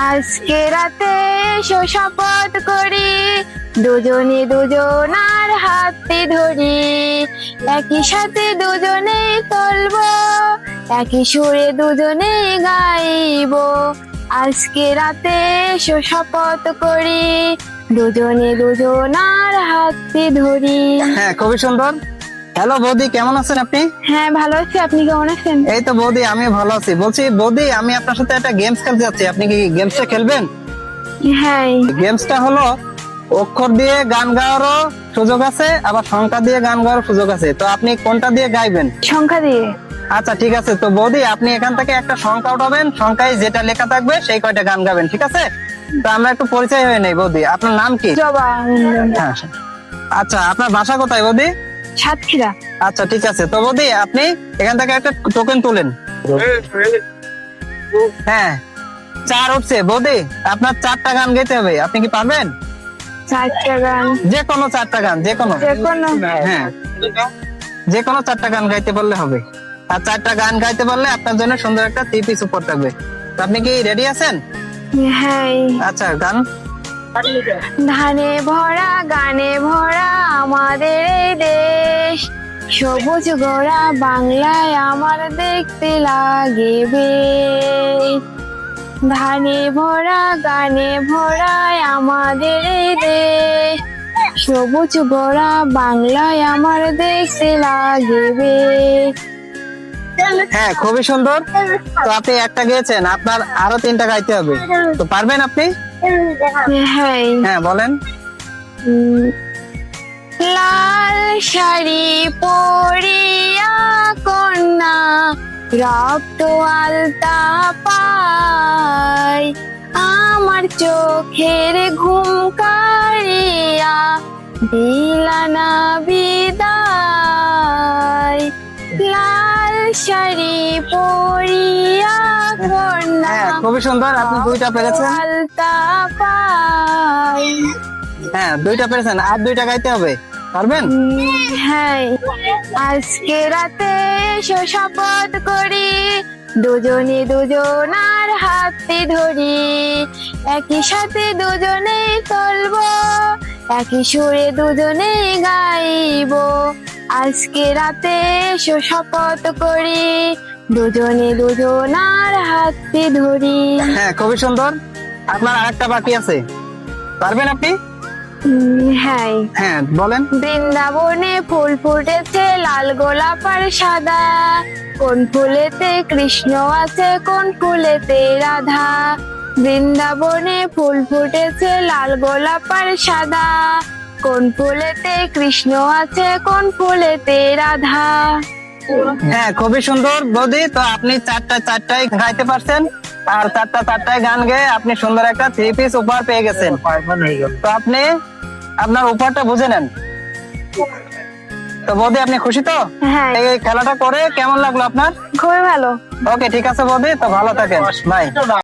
আজকে রাতে এসো শপথ করি, দুজনে দুজনার হাতে ধরি, একই সাথে দুজনে চলবো, একই সুরে দুজনে গাইবো। আজকে রাতে এসো শপথ করি, দুজনে দুজনার হাতে ধরি। হ্যাঁ, খুবই সুন্দর। হ্যালো বৌদি, কেমন আছেন আপনি? হ্যাঁ, ভালো আছি। আপনি কেমন আছেন? এই তো বৌদি, আমি ভালো আছি। বলছি বৌদি, আমি আপনার সাথে একটা গেমস খেলতে যাচ্ছি, আপনি কি গেমসটা খেলবেন? হ্যাঁ। গেমসটা হলো অক্ষর দিয়ে গান গাওয়ারও সুযোগ আছে, আবার সংখ্যা দিয়ে গান গাওয়ার সুযোগ আছে। তো আপনি কোনটা দিয়ে গাইবেন? সংখ্যা দিয়ে। আচ্ছা ঠিক আছে। তো বৌদি, আপনি এখান থেকে একটা সংখ্যা উঠাবেন, সংখ্যায় যেটা লেখা থাকবে সেই কয়টা গান গাবেন, ঠিক আছে? তো আমরা একটু পরিচয় হয়ে নেই। বৌদি, আপনার নাম কি? জবা। হ্যাঁ। আচ্ছা, আপনার বাসা কোথায় বৌদি? সাতক্ষীরা। আচ্ছা ঠিক আছে। তো বৌদি, আপনি এখান থেকে একটা টোকেন তুলেন। হ্যাঁ, 4 উঠছে। বৌদি, আপনার 4টা গান গাইতে হবে, আপনি কি পারবেন? 4টা গান? যে কোনো 4টা গান, যে কোনো। যেকোনো। হ্যাঁ, যে কোনো 4টা গান গাইতে পারলে হবে। আর 4টা গান গাইতে পারলে আপনার জন্য সুন্দর একটা 3 পিস উপহার থাকবে। তো আপনি কি রেডি আছেন? হ্যাঁ। আচ্ছা, গান। ধানে ভরা গানে ভরা আমাদের এই দেশ, সবুজ গোড়া বাংলায় আমার দেখতে লাগে বেশ। ধানে ভরা গানে ভরায় আমাদের এই দেশ, সবুজ গোড়া বাংলায় আমার দেখতে লাগে বেশ। হ্যাঁ, খুবই সুন্দর। তো আপনি একটা গেয়েছেন, আপনার আরো 3টা গাইতে হবে। তো পারবেন আপনি? হ্যাঁ। হ্যাঁ, বলেন। লাল শাড়ি পরিয়া কন্যা, রক্ত আলতা পায়, আমার চোখের ঘুম কাড়িয়া দিলানা বিদায়। লাল শাড়ি পরিয়া কন্যা, হ্যাঁ, খুবই সুন্দর। আপনি 2টা পেরেছেন। আলতা পায়। হ্যাঁ, 2টা পেরেছেন, আর 2টা গাইতে হবে। পারবেন? হ্যাঁ। আজকে রাতে এসো শপথ করি, দুজনে দুজনার হাতে ধরি, একই সাথে দুজনে চলবো, একই সুরে দুজনে গাইবো। আজকে রাতে এসো শপথ করি, দুজনে দুজনার হাতে ধরি। হ্যাঁ, খুবই সুন্দর। আপনার আরেকটা বাকি আছে, পারবেন আপনি? হ্যাঁ। হ্যাঁ, বলেন। বৃন্দাবনে ফুল ফুটেছে লাল গোলাপ আর সাদা, কোন ফুলেতে কৃষ্ণ আছে কোন ফুলেতে রাধা। বৃন্দাবনে ফুল ফুটেছে লাল গোলাপ আর সাদা, কোন ফুলেতে কৃষ্ণ আছে কোন ফুলেতে রাধা। হ্যাঁ, খুবই সুন্দর বৌদি। তো আপনি 4টাই গাইতে পারছেন, আর 4টায় গান গেয়ে আপনি সুন্দর একটা 3 পিস উপহার পেয়ে গেছেন। তো আপনি আপনার উপহারটা বুঝে নেন। তো বৌদি, আপনি খুশি তো? হ্যাঁ। এই খেলাটা করে কেমন লাগলো আপনার? খুবই ভালো। ওকে, ঠিক আছে বৌদি, তো ভালো থাকেন। বাই।